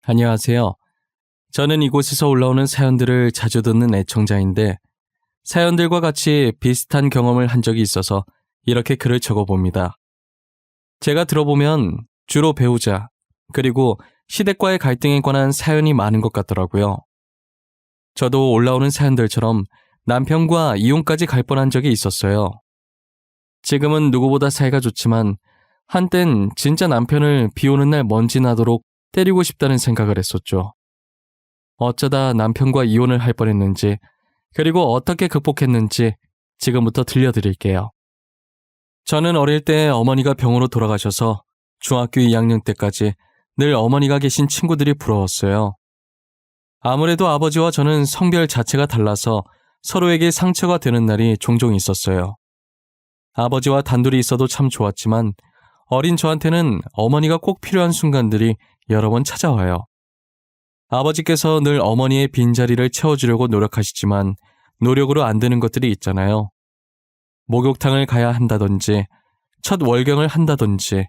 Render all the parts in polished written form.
안녕하세요. 저는 이곳에서 올라오는 사연들을 자주 듣는 애청자인데 사연들과 같이 비슷한 경험을 한 적이 있어서 이렇게 글을 적어봅니다. 제가 들어보면 주로 배우자, 그리고 시댁과의 갈등에 관한 사연이 많은 것 같더라고요. 저도 올라오는 사연들처럼 남편과 이혼까지 갈 뻔한 적이 있었어요. 지금은 누구보다 사이가 좋지만 한땐 진짜 남편을 비 오는 날 먼지 나도록 때리고 싶다는 생각을 했었죠. 어쩌다 남편과 이혼을 할 뻔했는지, 그리고 어떻게 극복했는지 지금부터 들려드릴게요. 저는 어릴 때 어머니가 병으로 돌아가셔서 중학교 2학년 때까지 늘 어머니가 계신 친구들이 부러웠어요. 아무래도 아버지와 저는 성별 자체가 달라서 서로에게 상처가 되는 날이 종종 있었어요. 아버지와 단둘이 있어도 참 좋았지만 어린 저한테는 어머니가 꼭 필요한 순간들이 여러 번 찾아와요. 아버지께서 늘 어머니의 빈자리를 채워주려고 노력하시지만 노력으로 안 되는 것들이 있잖아요. 목욕탕을 가야 한다든지 첫 월경을 한다든지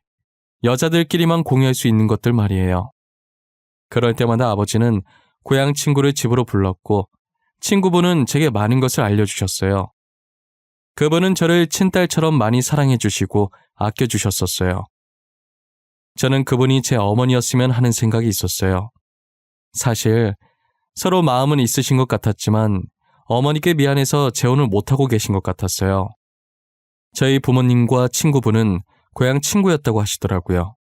여자들끼리만 공유할 수 있는 것들 말이에요. 그럴 때마다 아버지는 고향 친구를 집으로 불렀고 친구분은 제게 많은 것을 알려주셨어요. 그분은 저를 친딸처럼 많이 사랑해주시고 아껴주셨었어요. 저는 그분이 제 어머니였으면 하는 생각이 있었어요. 사실 서로 마음은 있으신 것 같았지만 어머니께 미안해서 재혼을 못하고 계신 것 같았어요. 저희 부모님과 친구분은 고향 친구였다고 하시더라고요.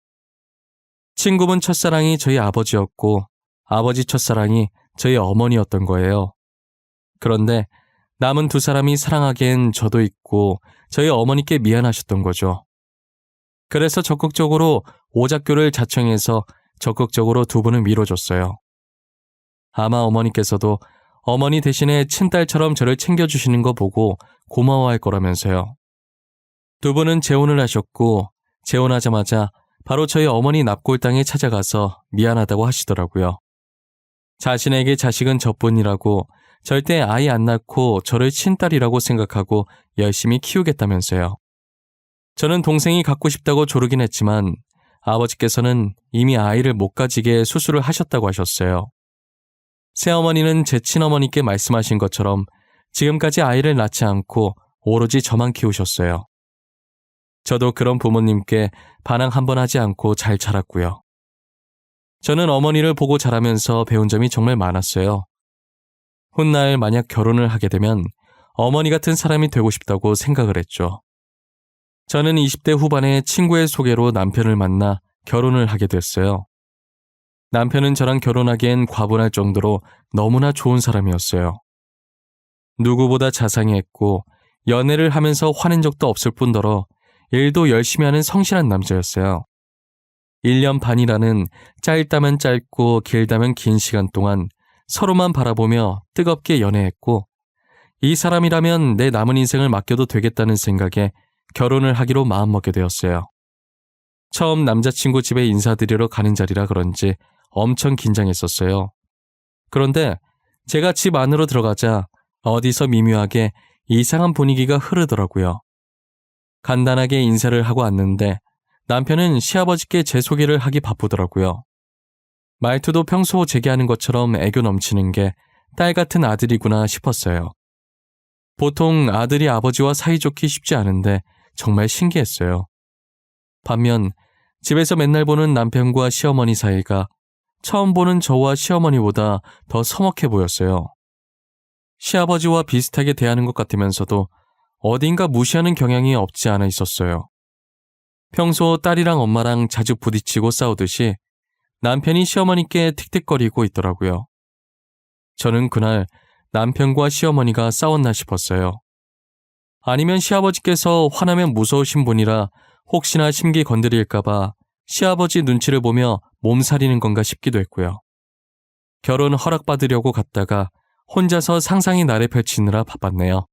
친구분 첫사랑이 저희 아버지였고 아버지 첫사랑이 저희 어머니였던 거예요. 그런데 남은 두 사람이 사랑하기엔 저도 있고 저희 어머니께 미안하셨던 거죠. 그래서 적극적으로 오작교를 자청해서 적극적으로 두 분을 밀어줬어요. 아마 어머니께서도 어머니 대신에 친딸처럼 저를 챙겨주시는 거 보고 고마워할 거라면서요. 두 분은 재혼을 하셨고 재혼하자마자 바로 저희 어머니 납골당에 찾아가서 미안하다고 하시더라고요. 자신에게 자식은 저뿐이라고 절대 아이 안 낳고 저를 친딸이라고 생각하고 열심히 키우겠다면서요. 저는 동생이 갖고 싶다고 조르긴 했지만 아버지께서는 이미 아이를 못 가지게 수술을 하셨다고 하셨어요. 새어머니는 제 친어머니께 말씀하신 것처럼 지금까지 아이를 낳지 않고 오로지 저만 키우셨어요. 저도 그런 부모님께 반항 한번 하지 않고 잘 자랐고요. 저는 어머니를 보고 자라면서 배운 점이 정말 많았어요. 훗날 만약 결혼을 하게 되면 어머니 같은 사람이 되고 싶다고 생각을 했죠. 저는 20대 후반에 친구의 소개로 남편을 만나 결혼을 하게 됐어요. 남편은 저랑 결혼하기엔 과분할 정도로 너무나 좋은 사람이었어요. 누구보다 자상했고 연애를 하면서 화낸 적도 없을 뿐더러 일도 열심히 하는 성실한 남자였어요. 1년 반이라는 짧다면 짧고 길다면 긴 시간 동안 서로만 바라보며 뜨겁게 연애했고 이 사람이라면 내 남은 인생을 맡겨도 되겠다는 생각에 결혼을 하기로 마음먹게 되었어요. 처음 남자친구 집에 인사드리러 가는 자리라 그런지 엄청 긴장했었어요. 그런데 제가 집 안으로 들어가자 어디서 미묘하게 이상한 분위기가 흐르더라고요. 간단하게 인사를 하고 왔는데 남편은 시아버지께 제 소개를 하기 바쁘더라고요. 말투도 평소 제게 하는 것처럼 애교 넘치는 게 딸 같은 아들이구나 싶었어요. 보통 아들이 아버지와 사이좋기 쉽지 않은데 정말 신기했어요. 반면 집에서 맨날 보는 남편과 시어머니 사이가 처음 보는 저와 시어머니보다 더 서먹해 보였어요. 시아버지와 비슷하게 대하는 것 같으면서도 어딘가 무시하는 경향이 없지 않아 있었어요. 평소 딸이랑 엄마랑 자주 부딪히고 싸우듯이 남편이 시어머니께 틱틱거리고 있더라고요. 저는 그날 남편과 시어머니가 싸웠나 싶었어요. 아니면 시아버지께서 화나면 무서우신 분이라 혹시나 심기 건드릴까봐 시아버지 눈치를 보며 몸살이는 건가 싶기도 했고요. 결혼 허락받으려고 갔다가 혼자서 상상의 날에 펼치느라 바빴네요.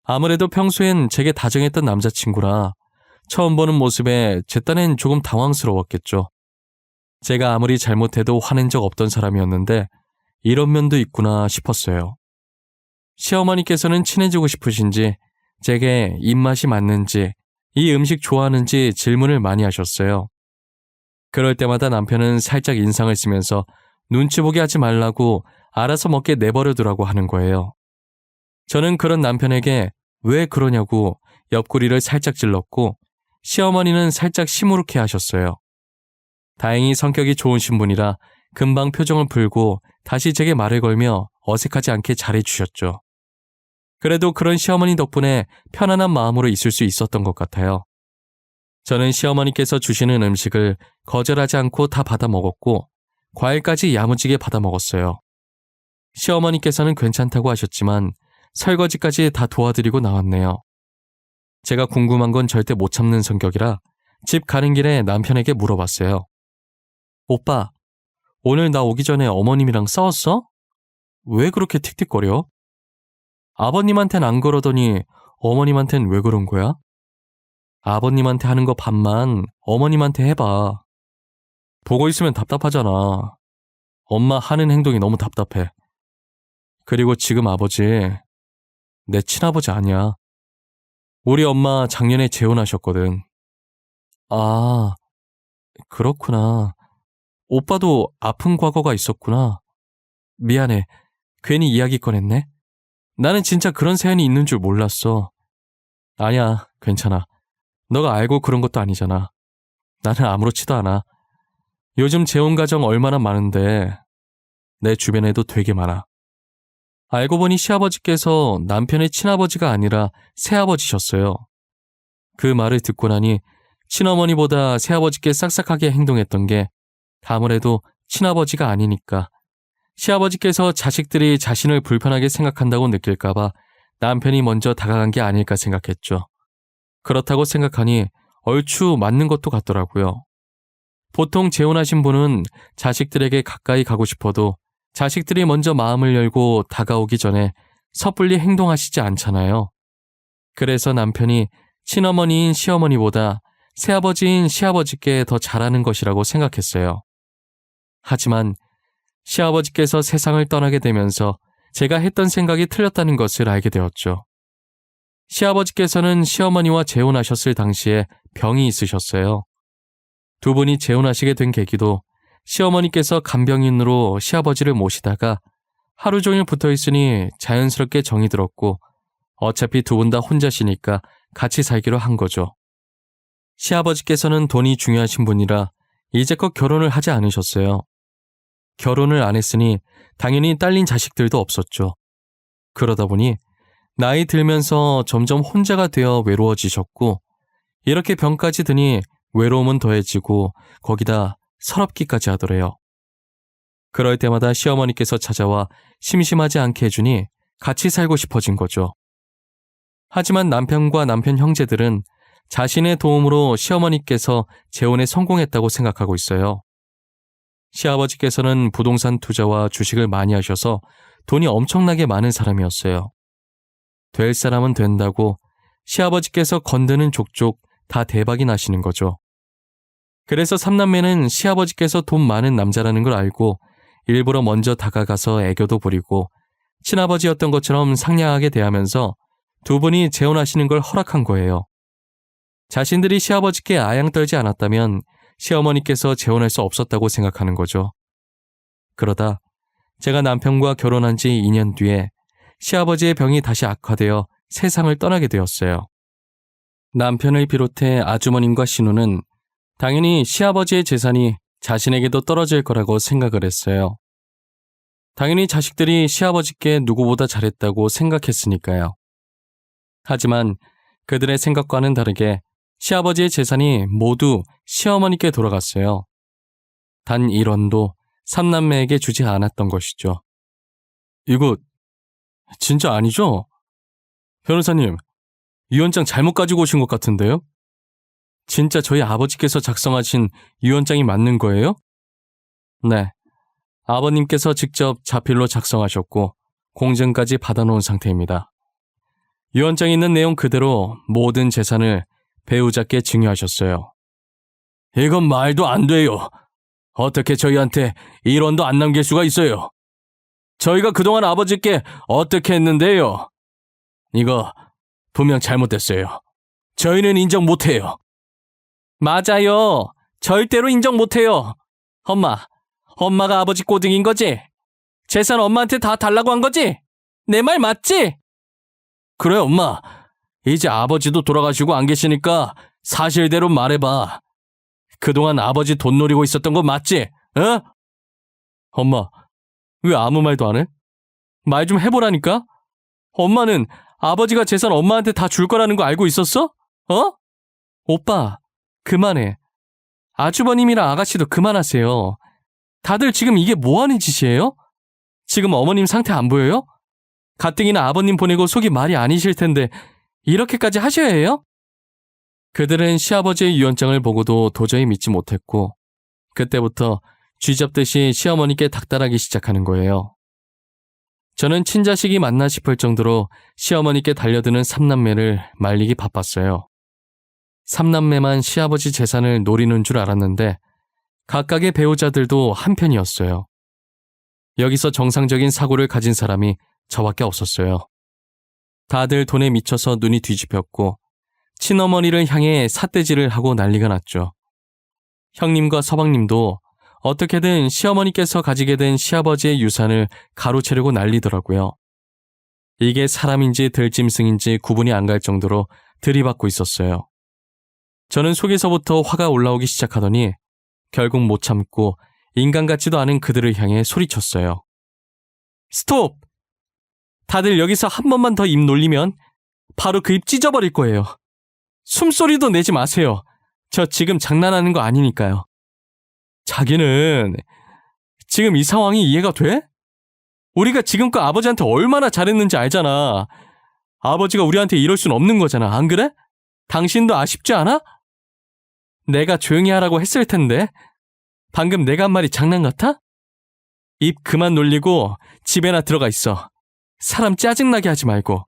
아무래도 평소엔 제게 다정했던 남자친구라 처음 보는 모습에 제 딴엔 조금 당황스러웠겠죠. 제가 아무리 잘못해도 화낸 적 없던 사람이었는데 이런 면도 있구나 싶었어요. 시어머니께서는 친해지고 싶으신지 제게 입맛이 맞는지 이 음식 좋아하는지 질문을 많이 하셨어요. 그럴 때마다 남편은 살짝 인상을 쓰면서 눈치 보게 하지 말라고 알아서 먹게 내버려두라고 하는 거예요. 저는 그런 남편에게 왜 그러냐고 옆구리를 살짝 찔렀고 시어머니는 살짝 시무룩해 하셨어요. 다행히 성격이 좋으신 분이라 금방 표정을 풀고 다시 제게 말을 걸며 어색하지 않게 잘해주셨죠. 그래도 그런 시어머니 덕분에 편안한 마음으로 있을 수 있었던 것 같아요. 저는 시어머니께서 주시는 음식을 거절하지 않고 다 받아 먹었고 과일까지 야무지게 받아 먹었어요. 시어머니께서는 괜찮다고 하셨지만 설거지까지 다 도와드리고 나왔네요. 제가 궁금한 건 절대 못 참는 성격이라 집 가는 길에 남편에게 물어봤어요. 오빠, 오늘 나 오기 전에 어머님이랑 싸웠어? 왜 그렇게 틱틱거려? 아버님한텐 안 그러더니 어머님한텐 왜 그런 거야? 아버님한테 하는 거 반만 어머님한테 해봐. 보고 있으면 답답하잖아. 엄마 하는 행동이 너무 답답해. 그리고 지금 아버지, 내 친아버지 아니야. 우리 엄마 작년에 재혼하셨거든. 아, 그렇구나. 오빠도 아픈 과거가 있었구나. 미안해. 괜히 이야기 꺼냈네. 나는 진짜 그런 사연이 있는 줄 몰랐어. 아니야, 괜찮아. 너가 알고 그런 것도 아니잖아. 나는 아무렇지도 않아. 요즘 재혼 가정 얼마나 많은데 내 주변에도 되게 많아. 알고 보니 시아버지께서 남편의 친아버지가 아니라 새아버지셨어요. 그 말을 듣고 나니 친어머니보다 새아버지께 싹싹하게 행동했던 게 아무래도 친아버지가 아니니까 시아버지께서 자식들이 자신을 불편하게 생각한다고 느낄까봐 남편이 먼저 다가간 게 아닐까 생각했죠. 그렇다고 생각하니 얼추 맞는 것도 같더라고요. 보통 재혼하신 분은 자식들에게 가까이 가고 싶어도 자식들이 먼저 마음을 열고 다가오기 전에 섣불리 행동하시지 않잖아요. 그래서 남편이 친어머니인 시어머니보다 새아버지인 시아버지께 더 잘하는 것이라고 생각했어요. 하지만 시아버지께서 세상을 떠나게 되면서 제가 했던 생각이 틀렸다는 것을 알게 되었죠. 시아버지께서는 시어머니와 재혼하셨을 당시에 병이 있으셨어요. 두 분이 재혼하시게 된 계기도 시어머니께서 간병인으로 시아버지를 모시다가 하루 종일 붙어 있으니 자연스럽게 정이 들었고 어차피 두 분 다 혼자시니까 같이 살기로 한 거죠. 시아버지께서는 돈이 중요하신 분이라 이제껏 결혼을 하지 않으셨어요. 결혼을 안 했으니 당연히 딸린 자식들도 없었죠. 그러다 보니 나이 들면서 점점 혼자가 되어 외로워지셨고 이렇게 병까지 드니 외로움은 더해지고 거기다 서럽기까지 하더래요. 그럴 때마다 시어머니께서 찾아와 심심하지 않게 해주니 같이 살고 싶어진 거죠. 하지만 남편과 남편 형제들은 자신의 도움으로 시어머니께서 재혼에 성공했다고 생각하고 있어요. 시아버지께서는 부동산 투자와 주식을 많이 하셔서 돈이 엄청나게 많은 사람이었어요. 될 사람은 된다고 시아버지께서 건드는 족족 다 대박이 나시는 거죠. 그래서 삼남매는 시아버지께서 돈 많은 남자라는 걸 알고 일부러 먼저 다가가서 애교도 부리고 친아버지였던 것처럼 상냥하게 대하면서 두 분이 재혼하시는 걸 허락한 거예요. 자신들이 시아버지께 아양 떨지 않았다면 시어머니께서 재혼할 수 없었다고 생각하는 거죠. 그러다 제가 남편과 결혼한 지 2년 뒤에 시아버지의 병이 다시 악화되어 세상을 떠나게 되었어요. 남편을 비롯해 아주머님과 신우는 당연히 시아버지의 재산이 자신에게도 떨어질 거라고 생각을 했어요. 당연히 자식들이 시아버지께 누구보다 잘했다고 생각했으니까요. 하지만 그들의 생각과는 다르게 시아버지의 재산이 모두 시어머니께 돌아갔어요. 단 1원도 삼남매에게 주지 않았던 것이죠. 이거 진짜 아니죠? 변호사님, 유언장 잘못 가지고 오신 것 같은데요? 진짜 저희 아버지께서 작성하신 유언장이 맞는 거예요? 네. 아버님께서 직접 자필로 작성하셨고 공증까지 받아놓은 상태입니다. 유언장에 있는 내용 그대로 모든 재산을 배우자께 증여하셨어요. 이건 말도 안 돼요. 어떻게 저희한테 1원도 안 남길 수가 있어요? 저희가 그동안 아버지께 어떻게 했는데요? 이거 분명 잘못됐어요. 저희는 인정 못해요. 맞아요. 절대로 인정 못해요. 엄마가 아버지 꼬등인 거지? 재산 엄마한테 다 달라고 한 거지? 내 말 맞지? 그래, 엄마. 이제 아버지도 돌아가시고 안 계시니까 사실대로 말해봐. 그동안 아버지 돈 노리고 있었던 거 맞지? 어? 엄마, 왜 아무 말도 안 해? 말 좀 해보라니까? 엄마는 아버지가 재산 엄마한테 다 줄 거라는 거 알고 있었어? 어? 오빠, 그만해. 아주버님이랑 아가씨도 그만하세요. 다들 지금 이게 뭐하는 짓이에요? 지금 어머님 상태 안 보여요? 가뜩이나 아버님 보내고 속이 말이 아니실 텐데 이렇게까지 하셔야 해요? 그들은 시아버지의 유언장을 보고도 도저히 믿지 못했고 그때부터 쥐잡듯이 시어머니께 닥달하기 시작하는 거예요. 저는 친자식이 맞나 싶을 정도로 시어머니께 달려드는 삼남매를 말리기 바빴어요. 삼남매만 시아버지 재산을 노리는 줄 알았는데 각각의 배우자들도 한편이었어요. 여기서 정상적인 사고를 가진 사람이 저밖에 없었어요. 다들 돈에 미쳐서 눈이 뒤집혔고 친어머니를 향해 삿대질을 하고 난리가 났죠. 형님과 서방님도 어떻게든 시어머니께서 가지게 된 시아버지의 유산을 가로채려고 난리더라고요. 이게 사람인지 들짐승인지 구분이 안 갈 정도로 들이받고 있었어요. 저는 속에서부터 화가 올라오기 시작하더니 결국 못 참고 인간 같지도 않은 그들을 향해 소리쳤어요. 스톱! 다들 여기서 한 번만 더 입 놀리면 바로 그 입 찢어버릴 거예요. 숨소리도 내지 마세요. 저 지금 장난하는 거 아니니까요. 자기는 지금 이 상황이 이해가 돼? 우리가 지금껏 아버지한테 얼마나 잘했는지 알잖아. 아버지가 우리한테 이럴 순 없는 거잖아. 안 그래? 당신도 아쉽지 않아? 내가 조용히 하라고 했을 텐데 방금 내가 한 말이 장난 같아? 입 그만 놀리고 집에나 들어가 있어. 사람 짜증나게 하지 말고.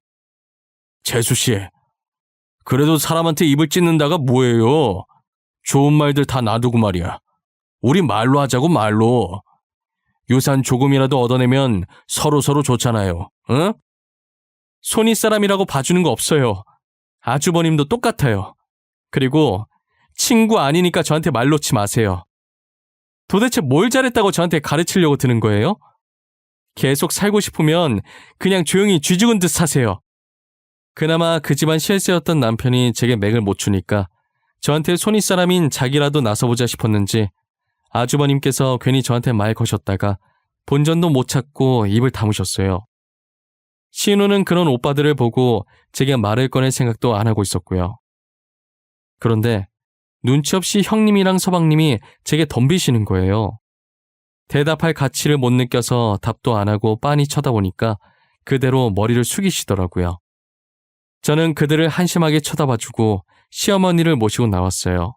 재수씨, 그래도 사람한테 입을 찢는다가 뭐예요? 좋은 말들 다 놔두고 말이야. 우리 말로 하자고 말로. 유산 조금이라도 얻어내면 서로 좋잖아요. 응? 손윗사람이라고 봐주는 거 없어요. 아주버님도 똑같아요. 그리고 친구 아니니까 저한테 말 놓지 마세요. 도대체 뭘 잘했다고 저한테 가르치려고 드는 거예요? 계속 살고 싶으면 그냥 조용히 쥐 죽은 듯 사세요. 그나마 그 집안 실세였던 남편이 제게 맥을 못 추니까 저한테 손윗사람인 자기라도 나서보자 싶었는지 아주버님께서 괜히 저한테 말 거셨다가 본전도 못 찾고 입을 다무셨어요. 신우는 그런 오빠들을 보고 제게 말을 꺼낼 생각도 안 하고 있었고요. 그런데 눈치 없이 형님이랑 서방님이 제게 덤비시는 거예요. 대답할 가치를 못 느껴서 답도 안 하고 빤히 쳐다보니까 그대로 머리를 숙이시더라고요. 저는 그들을 한심하게 쳐다봐주고 시어머니를 모시고 나왔어요.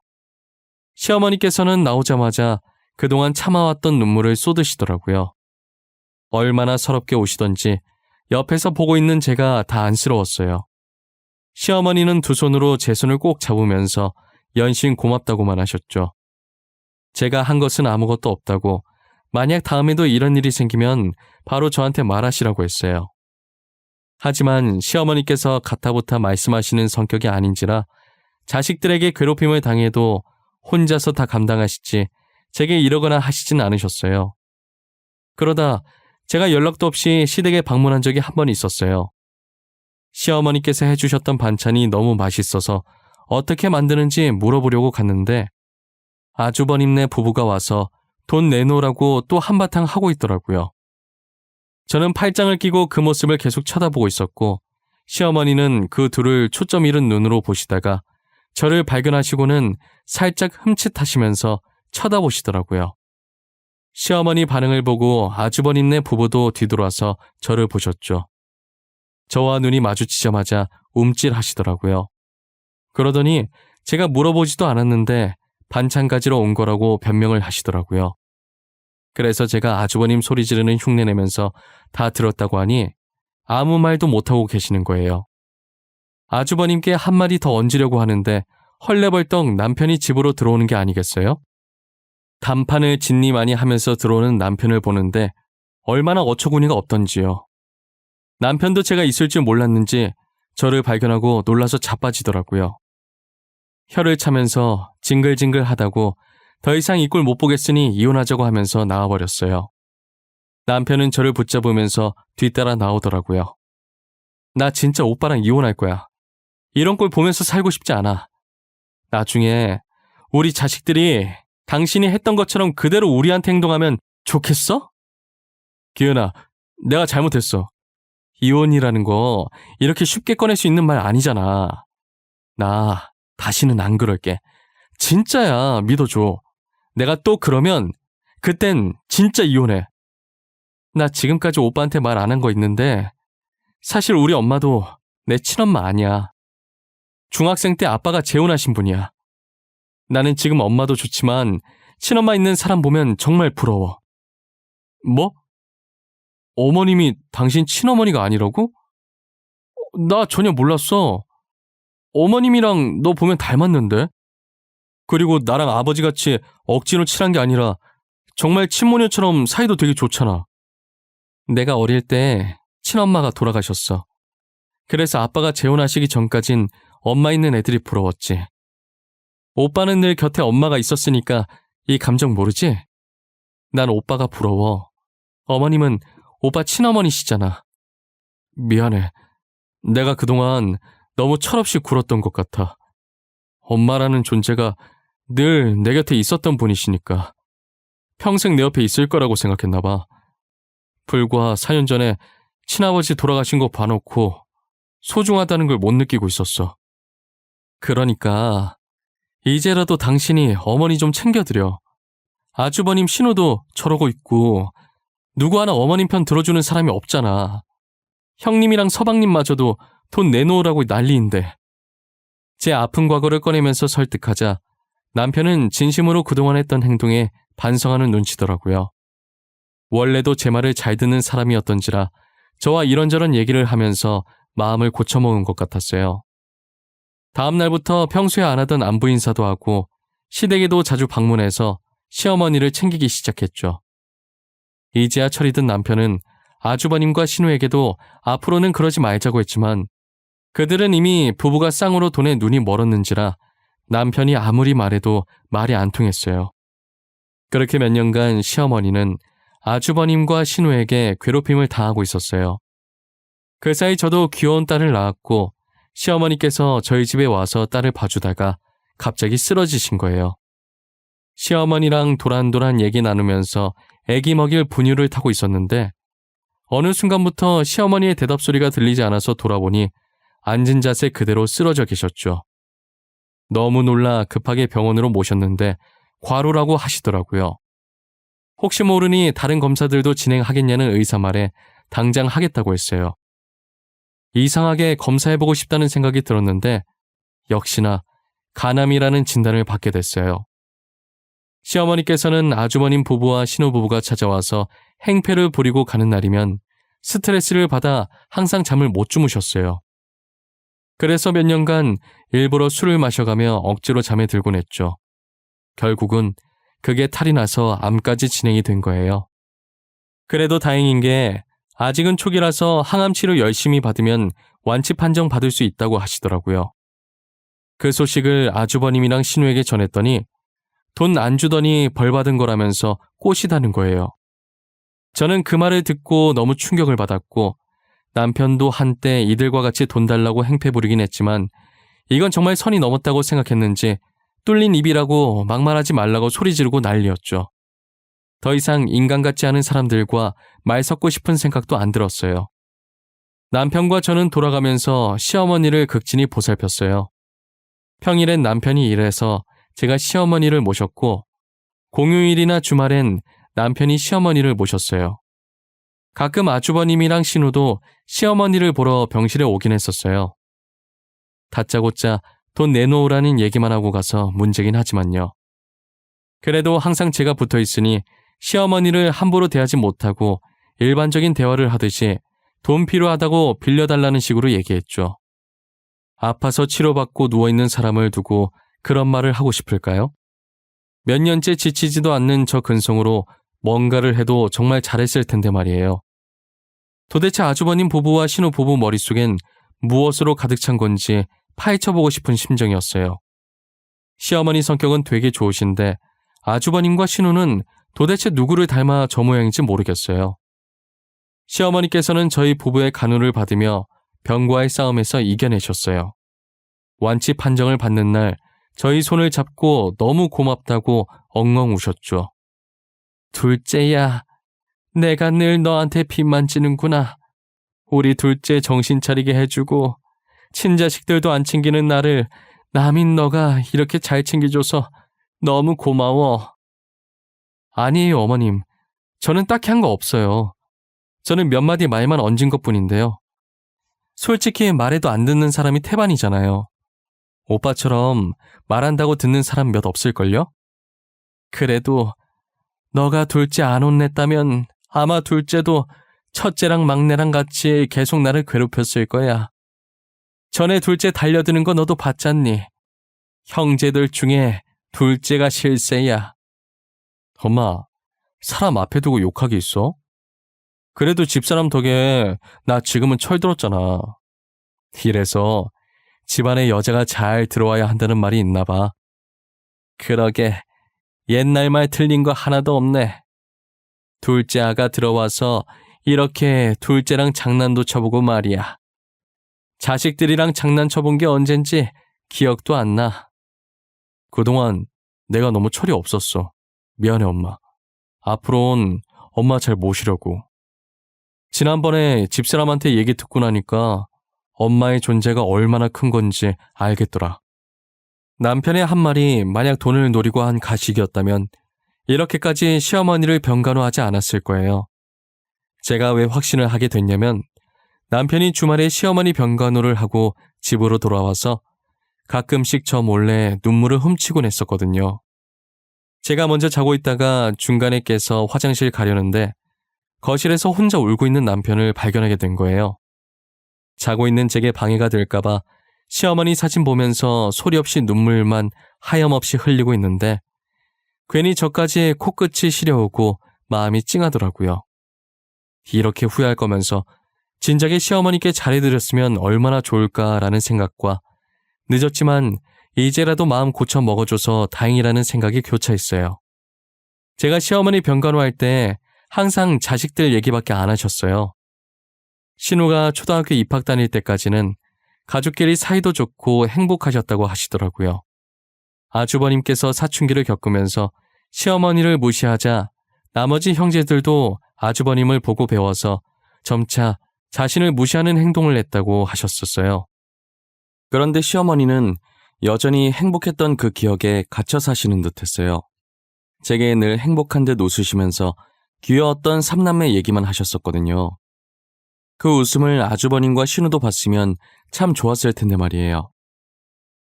시어머니께서는 나오자마자 그동안 참아왔던 눈물을 쏟으시더라고요. 얼마나 서럽게 오시던지 옆에서 보고 있는 제가 다 안쓰러웠어요. 시어머니는 두 손으로 제 손을 꼭 잡으면서 연신 고맙다고만 하셨죠. 제가 한 것은 아무것도 없다고 만약 다음에도 이런 일이 생기면 바로 저한테 말하시라고 했어요. 하지만 시어머니께서 가타부타 말씀하시는 성격이 아닌지라 자식들에게 괴롭힘을 당해도 혼자서 다 감당하시지 제게 이러거나 하시진 않으셨어요. 그러다 제가 연락도 없이 시댁에 방문한 적이 한 번 있었어요. 시어머니께서 해주셨던 반찬이 너무 맛있어서 어떻게 만드는지 물어보려고 갔는데 아주버님네 부부가 와서 돈 내놓으라고 또 한바탕 하고 있더라고요. 저는 팔짱을 끼고 그 모습을 계속 쳐다보고 있었고 시어머니는 그 둘을 초점 잃은 눈으로 보시다가 저를 발견하시고는 살짝 흠칫하시면서 쳐다보시더라고요. 시어머니 반응을 보고 아주버님네 부부도 뒤돌아서 저를 보셨죠. 저와 눈이 마주치자마자 움찔하시더라고요. 그러더니 제가 물어보지도 않았는데 반찬 가지러 온 거라고 변명을 하시더라고요. 그래서 제가 아주버님 소리 지르는 흉내 내면서 다 들었다고 하니 아무 말도 못하고 계시는 거예요. 아주버님께 한마디 더 얹으려고 하는데 헐레벌떡 남편이 집으로 들어오는 게 아니겠어요? 단판을 진니 많이 하면서 들어오는 남편을 보는데 얼마나 어처구니가 없던지요. 남편도 제가 있을 줄 몰랐는지 저를 발견하고 놀라서 자빠지더라고요. 혀를 차면서 징글징글 하다고 더 이상 이 꼴 못 보겠으니 이혼하자고 하면서 나와버렸어요. 남편은 저를 붙잡으면서 뒤따라 나오더라고요. 나 진짜 오빠랑 이혼할 거야. 이런 꼴 보면서 살고 싶지 않아. 나중에 우리 자식들이 당신이 했던 것처럼 그대로 우리한테 행동하면 좋겠어? 기은아, 내가 잘못했어. 이혼이라는 거 이렇게 쉽게 꺼낼 수 있는 말 아니잖아. 나 다시는 안 그럴게. 진짜야, 믿어줘. 내가 또 그러면 그땐 진짜 이혼해. 나 지금까지 오빠한테 말 안 한 거 있는데 사실 우리 엄마도 내 친엄마 아니야. 중학생 때 아빠가 재혼하신 분이야. 나는 지금 엄마도 좋지만 친엄마 있는 사람 보면 정말 부러워. 뭐? 어머님이 당신 친어머니가 아니라고? 나 전혀 몰랐어. 어머님이랑 너 보면 닮았는데? 그리고 나랑 아버지같이 억지로 친한 게 아니라 정말 친모녀처럼 사이도 되게 좋잖아. 내가 어릴 때 친엄마가 돌아가셨어. 그래서 아빠가 재혼하시기 전까진 엄마 있는 애들이 부러웠지. 오빠는 늘 곁에 엄마가 있었으니까 이 감정 모르지? 난 오빠가 부러워. 어머님은 오빠 친어머니시잖아. 미안해. 내가 그동안 너무 철없이 굴었던 것 같아. 엄마라는 존재가 늘 내 곁에 있었던 분이시니까. 평생 내 옆에 있을 거라고 생각했나 봐. 불과 4년 전에 친아버지 돌아가신 거 봐놓고 소중하다는 걸 못 느끼고 있었어. 그러니까 이제라도 당신이 어머니 좀 챙겨드려. 아주버님 신우도 저러고 있고 누구 하나 어머님 편 들어주는 사람이 없잖아. 형님이랑 서방님마저도 돈 내놓으라고 난리인데. 제 아픈 과거를 꺼내면서 설득하자 남편은 진심으로 그동안 했던 행동에 반성하는 눈치더라고요. 원래도 제 말을 잘 듣는 사람이었던지라 저와 이런저런 얘기를 하면서 마음을 고쳐먹은 것 같았어요. 다음 날부터 평소에 안 하던 안부 인사도 하고 시댁에도 자주 방문해서 시어머니를 챙기기 시작했죠. 이제야 철이 든 남편은 아주버님과 신우에게도 앞으로는 그러지 말자고 했지만 그들은 이미 부부가 쌍으로 돈에 눈이 멀었는지라 남편이 아무리 말해도 말이 안 통했어요. 그렇게 몇 년간 시어머니는 아주버님과 신우에게 괴롭힘을 당하고 있었어요. 그 사이 저도 귀여운 딸을 낳았고 시어머니께서 저희 집에 와서 딸을 봐주다가 갑자기 쓰러지신 거예요. 시어머니랑 도란도란 얘기 나누면서 애기 먹일 분유를 타고 있었는데 어느 순간부터 시어머니의 대답 소리가 들리지 않아서 돌아보니 앉은 자세 그대로 쓰러져 계셨죠. 너무 놀라 급하게 병원으로 모셨는데 과로라고 하시더라고요. 혹시 모르니 다른 검사들도 진행하겠냐는 의사 말에 당장 하겠다고 했어요. 이상하게 검사해보고 싶다는 생각이 들었는데 역시나 간암이라는 진단을 받게 됐어요. 시어머니께서는 아주버님 부부와 신우부부가 찾아와서 행패를 부리고 가는 날이면 스트레스를 받아 항상 잠을 못 주무셨어요. 그래서 몇 년간 일부러 술을 마셔가며 억지로 잠에 들곤 했죠. 결국은 그게 탈이 나서 암까지 진행이 된 거예요. 그래도 다행인 게 아직은 초기라서 항암 치료 열심히 받으면 완치 판정 받을 수 있다고 하시더라고요. 그 소식을 아주버님이랑 신우에게 전했더니 돈 안 주더니 벌 받은 거라면서 꼬시다는 거예요. 저는 그 말을 듣고 너무 충격을 받았고 남편도 한때 이들과 같이 돈 달라고 행패 부리긴 했지만 이건 정말 선이 넘었다고 생각했는지 뚫린 입이라고 막말하지 말라고 소리 지르고 난리였죠. 더 이상 인간 같지 않은 사람들과 말 섞고 싶은 생각도 안 들었어요. 남편과 저는 돌아가면서 시어머니를 극진히 보살폈어요. 평일엔 남편이 일해서 제가 시어머니를 모셨고 공휴일이나 주말엔 남편이 시어머니를 모셨어요. 가끔 아주버님이랑 신우도 시어머니를 보러 병실에 오긴 했었어요. 다짜고짜 돈 내놓으라는 얘기만 하고 가서 문제긴 하지만요. 그래도 항상 제가 붙어 있으니 시어머니를 함부로 대하지 못하고 일반적인 대화를 하듯이 돈 필요하다고 빌려달라는 식으로 얘기했죠. 아파서 치료받고 누워있는 사람을 두고 그런 말을 하고 싶을까요? 몇 년째 지치지도 않는 저 근성으로 뭔가를 해도 정말 잘했을 텐데 말이에요. 도대체 아주버님 부부와 신우 부부 머릿속엔 무엇으로 가득 찬 건지 파헤쳐보고 싶은 심정이었어요. 시어머니 성격은 되게 좋으신데 아주버님과 신우는 도대체 누구를 닮아 저 모양인지 모르겠어요. 시어머니께서는 저희 부부의 간호를 받으며 병과의 싸움에서 이겨내셨어요. 완치 판정을 받는 날 저희 손을 잡고 너무 고맙다고 엉엉 우셨죠. 둘째야, 내가 늘 너한테 빚만 지는구나. 우리 둘째 정신 차리게 해주고 친자식들도 안 챙기는 나를 남인 너가 이렇게 잘 챙겨줘서 너무 고마워. 아니에요, 어머님. 저는 딱히 한 거 없어요. 저는 몇 마디 말만 얹은 것뿐인데요. 솔직히 말해도 안 듣는 사람이 태반이잖아요. 오빠처럼 말한다고 듣는 사람 몇 없을걸요? 그래도 너가 둘째 안 혼냈다면 아마 둘째도 첫째랑 막내랑 같이 계속 나를 괴롭혔을 거야. 전에 둘째 달려드는 거 너도 봤잖니? 형제들 중에 둘째가 실세야. 엄마, 사람 앞에 두고 욕하기 있어? 그래도 집사람 덕에 나 지금은 철들었잖아. 이래서 집안에 여자가 잘 들어와야 한다는 말이 있나 봐. 그러게, 옛날 말 틀린 거 하나도 없네. 둘째 아가 들어와서 이렇게 둘째랑 장난도 쳐보고 말이야. 자식들이랑 장난쳐본 게 언젠지 기억도 안 나. 그동안 내가 너무 철이 없었어. 미안해, 엄마. 앞으로는 엄마 잘 모시려고. 지난번에 집사람한테 얘기 듣고 나니까 엄마의 존재가 얼마나 큰 건지 알겠더라. 남편의 한 말이 만약 돈을 노리고 한 가식이었다면 이렇게까지 시어머니를 병간호하지 않았을 거예요. 제가 왜 확신을 하게 됐냐면 남편이 주말에 시어머니 병간호를 하고 집으로 돌아와서 가끔씩 저 몰래 눈물을 훔치곤 했었거든요. 제가 먼저 자고 있다가 중간에 깨서 화장실 가려는데 거실에서 혼자 울고 있는 남편을 발견하게 된 거예요. 자고 있는 제게 방해가 될까봐 시어머니 사진 보면서 소리 없이 눈물만 하염없이 흘리고 있는데 괜히 저까지 코끝이 시려오고 마음이 찡하더라고요. 이렇게 후회할 거면서 진작에 시어머니께 잘해드렸으면 얼마나 좋을까라는 생각과 늦었지만 이제라도 마음 고쳐 먹어줘서 다행이라는 생각이 교차했어요. 제가 시어머니 병간호할 때 항상 자식들 얘기밖에 안 하셨어요. 신우가 초등학교 입학 다닐 때까지는 가족끼리 사이도 좋고 행복하셨다고 하시더라고요. 아주버님께서 사춘기를 겪으면서 시어머니를 무시하자 나머지 형제들도 아주버님을 보고 배워서 점차 자신을 무시하는 행동을 했다고 하셨었어요. 그런데 시어머니는 여전히 행복했던 그 기억에 갇혀 사시는 듯했어요. 제게 늘 행복한 듯 웃으시면서 귀여웠던 삼남매 얘기만 하셨었거든요. 그 웃음을 아주버님과 신우도 봤으면 참 좋았을 텐데 말이에요.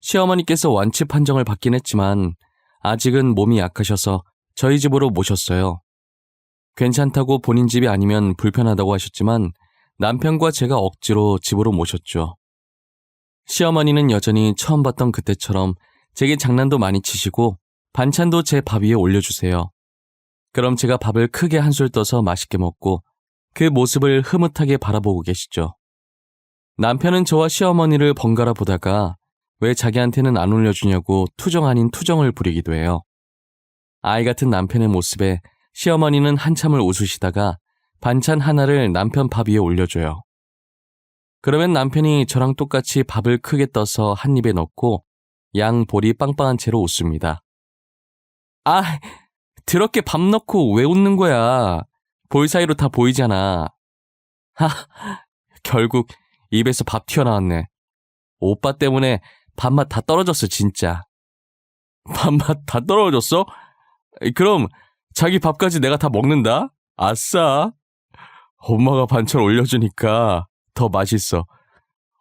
시어머니께서 완치 판정을 받긴 했지만 아직은 몸이 약하셔서 저희 집으로 모셨어요. 괜찮다고 본인 집이 아니면 불편하다고 하셨지만 남편과 제가 억지로 집으로 모셨죠. 시어머니는 여전히 처음 봤던 그때처럼 제게 장난도 많이 치시고 반찬도 제 밥 위에 올려주세요. 그럼 제가 밥을 크게 한술 떠서 맛있게 먹고 그 모습을 흐뭇하게 바라보고 계시죠. 남편은 저와 시어머니를 번갈아 보다가 왜 자기한테는 안 올려주냐고 투정 아닌 투정을 부리기도 해요. 아이 같은 남편의 모습에 시어머니는 한참을 웃으시다가 반찬 하나를 남편 밥 위에 올려줘요. 그러면 남편이 저랑 똑같이 밥을 크게 떠서 한 입에 넣고 양 볼이 빵빵한 채로 웃습니다. 아, 더럽게 밥 넣고 왜 웃는 거야? 볼 사이로 다 보이잖아. 하, 결국 입에서 밥 튀어나왔네. 오빠 때문에 밥맛 다 떨어졌어, 진짜. 밥맛 다 떨어졌어? 그럼 자기 밥까지 내가 다 먹는다? 아싸. 엄마가 반찬 올려주니까 더 맛있어.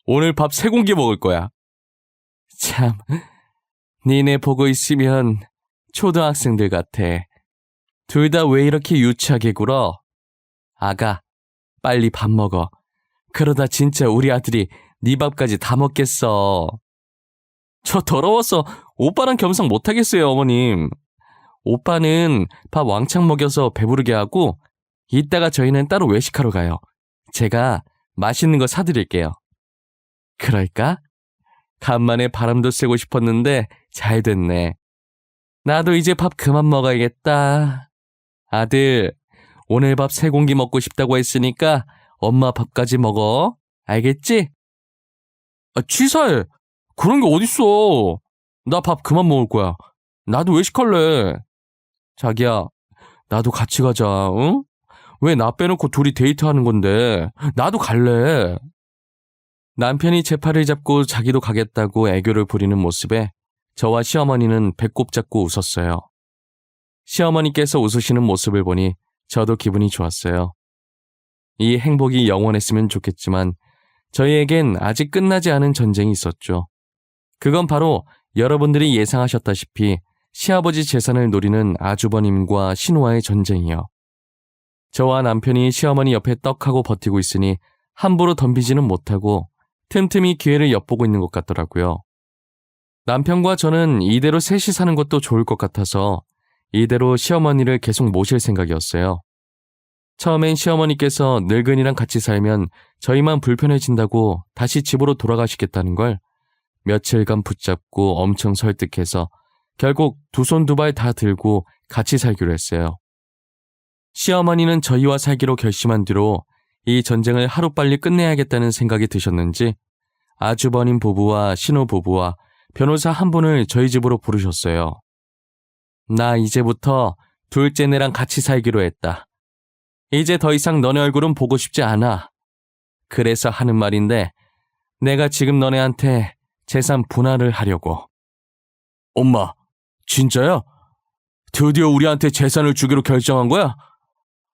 오늘 밥 3공기 먹을 거야. 참, 니네 보고 있으면 초등학생들 같아. 둘 다 왜 이렇게 유치하게 굴어? 아가, 빨리 밥 먹어. 그러다 진짜 우리 아들이 네 밥까지 다 먹겠어. 저 더러워서 오빠랑 겸상 못하겠어요, 어머님. 오빠는 밥 왕창 먹여서 배부르게 하고 이따가 저희는 따로 외식하러 가요. 제가 맛있는 거 사드릴게요. 그럴까? 간만에 바람도 쐬고 싶었는데 잘 됐네. 나도 이제 밥 그만 먹어야겠다. 아들, 오늘 밥 3공기 먹고 싶다고 했으니까 엄마 밥까지 먹어. 알겠지? 취사해. 그런 게 어딨어. 나 밥 그만 먹을 거야. 나도 외식할래. 자기야, 나도 같이 가자, 응? 왜 나 빼놓고 둘이 데이트하는 건데. 나도 갈래. 남편이 제 팔을 잡고 자기도 가겠다고 애교를 부리는 모습에 저와 시어머니는 배꼽 잡고 웃었어요. 시어머니께서 웃으시는 모습을 보니 저도 기분이 좋았어요. 이 행복이 영원했으면 좋겠지만 저희에겐 아직 끝나지 않은 전쟁이 있었죠. 그건 바로 여러분들이 예상하셨다시피 시아버지 재산을 노리는 아주버님과 신우와의 전쟁이요. 저와 남편이 시어머니 옆에 떡하고 버티고 있으니 함부로 덤비지는 못하고 틈틈이 기회를 엿보고 있는 것 같더라고요. 남편과 저는 이대로 셋이 사는 것도 좋을 것 같아서 이대로 시어머니를 계속 모실 생각이었어요. 처음엔 시어머니께서 늙은이랑 같이 살면 저희만 불편해진다고 다시 집으로 돌아가시겠다는 걸 며칠간 붙잡고 엄청 설득해서 결국 두 손 두 발 다 들고 같이 살기로 했어요. 시어머니는 저희와 살기로 결심한 뒤로 이 전쟁을 하루빨리 끝내야겠다는 생각이 드셨는지 아주버님 부부와 신우 부부와 변호사 한 분을 저희 집으로 부르셨어요. 나 이제부터 둘째네랑 같이 살기로 했다. 이제 더 이상 너네 얼굴은 보고 싶지 않아. 그래서 하는 말인데 내가 지금 너네한테 재산 분할을 하려고. 엄마, 진짜야? 드디어 우리한테 재산을 주기로 결정한 거야?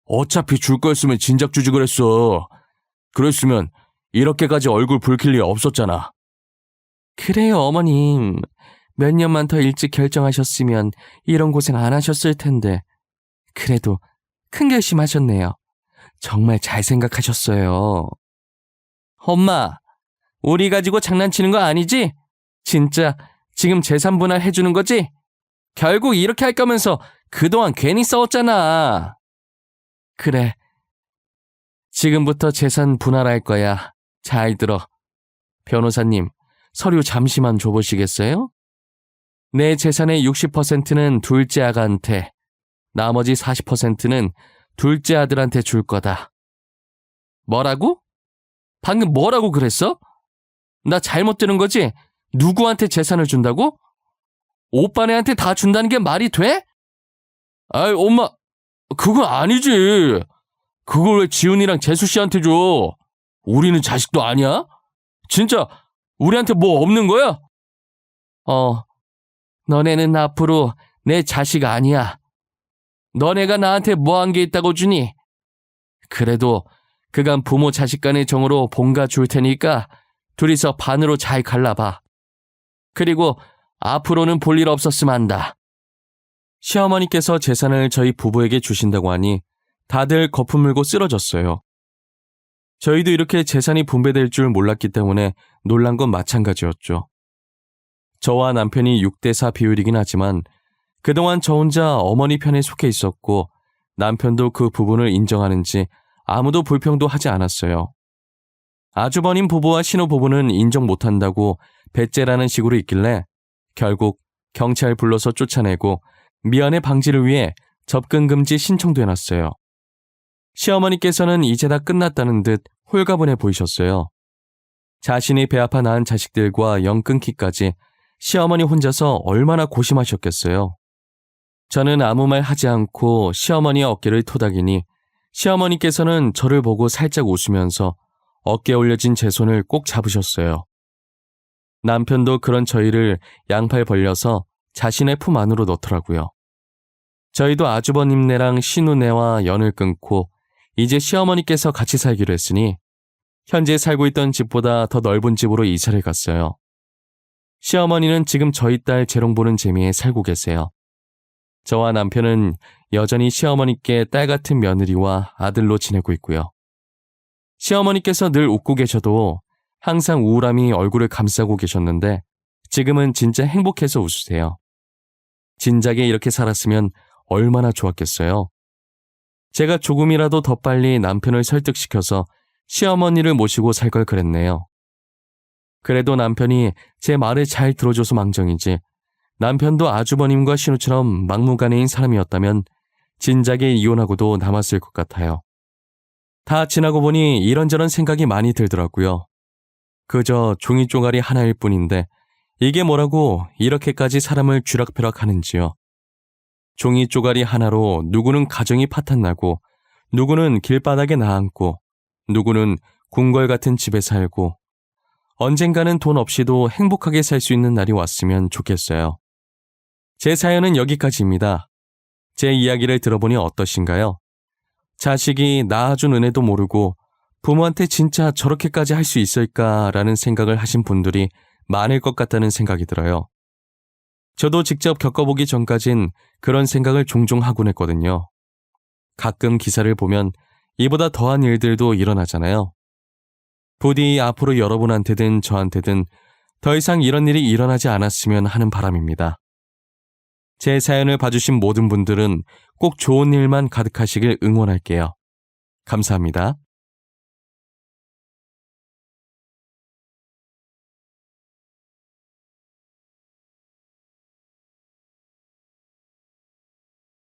어차피 줄 거였으면 진작 주지 그랬어. 그랬으면 이렇게까지 얼굴 붉힐 일 없었잖아. 그래요, 어머님. 몇 년만 더 일찍 결정하셨으면 이런 고생 안 하셨을 텐데. 그래도 큰 결심하셨네요. 정말 잘 생각하셨어요. 엄마, 우리 가지고 장난치는 거 아니지? 진짜 지금 재산 분할 해주는 거지? 결국 이렇게 할 거면서 그동안 괜히 싸웠잖아. 그래. 지금부터 재산 분할할 거야. 잘 들어. 변호사님, 서류 잠시만 줘보시겠어요? 내 재산의 60%는 둘째 아가한테, 나머지 40%는 둘째 아들한테 줄 거다. 뭐라고? 방금 뭐라고 그랬어? 나 잘못 들은 거지? 누구한테 재산을 준다고? 오빠네한테 다 준다는 게 말이 돼? 아이, 엄마, 그건 아니지. 그걸 왜 지훈이랑 재수씨한테 줘? 우리는 자식도 아니야? 진짜 우리한테 뭐 없는 거야? 너네는 앞으로 내 자식 아니야. 너네가 나한테 뭐 한 게 있다고 주니? 그래도 그간 부모 자식 간의 정으로 본가 줄 테니까 둘이서 반으로 잘 갈라봐. 그리고 앞으로는 볼 일 없었으면 한다. 시어머니께서 재산을 저희 부부에게 주신다고 하니 다들 거품 물고 쓰러졌어요. 저희도 이렇게 재산이 분배될 줄 몰랐기 때문에 놀란 건 마찬가지였죠. 저와 남편이 6대4 비율이긴 하지만 그동안 저 혼자 어머니 편에 속해 있었고 남편도 그 부분을 인정하는지 아무도 불평도 하지 않았어요. 아주버님 부부와 신우 부부는 인정 못한다고 배째라는 식으로 있길래 결국 경찰 불러서 쫓아내고 미연의 방지를 위해 접근 금지 신청도 해놨어요. 시어머니께서는 이제 다 끝났다는 듯 홀가분해 보이셨어요. 자신이 배 아파 낳은 자식들과 영 끊기까지 시어머니 혼자서 얼마나 고심하셨겠어요. 저는 아무 말 하지 않고 시어머니의 어깨를 토닥이니 시어머니께서는 저를 보고 살짝 웃으면서 어깨에 올려진 제 손을 꼭 잡으셨어요. 남편도 그런 저희를 양팔 벌려서 자신의 품 안으로 넣더라고요. 저희도 아주버님네랑 신우네와 연을 끊고 이제 시어머니께서 같이 살기로 했으니 현재 살고 있던 집보다 더 넓은 집으로 이사를 갔어요. 시어머니는 지금 저희 딸 재롱 보는 재미에 살고 계세요. 저와 남편은 여전히 시어머니께 딸 같은 며느리와 아들로 지내고 있고요. 시어머니께서 늘 웃고 계셔도 항상 우울함이 얼굴을 감싸고 계셨는데 지금은 진짜 행복해서 웃으세요. 진작에 이렇게 살았으면 얼마나 좋았겠어요. 제가 조금이라도 더 빨리 남편을 설득시켜서 시어머니를 모시고 살 걸 그랬네요. 그래도 남편이 제 말을 잘 들어줘서 망정이지 남편도 아주버님과 신우처럼 막무가내인 사람이었다면 진작에 이혼하고도 남았을 것 같아요. 다 지나고 보니 이런저런 생각이 많이 들더라고요. 그저 종이 쪼가리 하나일 뿐인데 이게 뭐라고 이렇게까지 사람을 쥐락펴락 하는지요. 종이 쪼가리 하나로 누구는 가정이 파탄나고 누구는 길바닥에 나앉고 누구는 궁궐 같은 집에 살고 언젠가는 돈 없이도 행복하게 살 수 있는 날이 왔으면 좋겠어요. 제 사연은 여기까지입니다. 제 이야기를 들어보니 어떠신가요? 자식이 낳아준 은혜도 모르고 부모한테 진짜 저렇게까지 할 수 있을까라는 생각을 하신 분들이 많을 것 같다는 생각이 들어요. 저도 직접 겪어보기 전까진 그런 생각을 종종 하곤 했거든요. 가끔 기사를 보면 이보다 더한 일들도 일어나잖아요. 부디 앞으로 여러분한테든 저한테든 더 이상 이런 일이 일어나지 않았으면 하는 바람입니다. 제 사연을 봐주신 모든 분들은 꼭 좋은 일만 가득하시길 응원할게요. 감사합니다.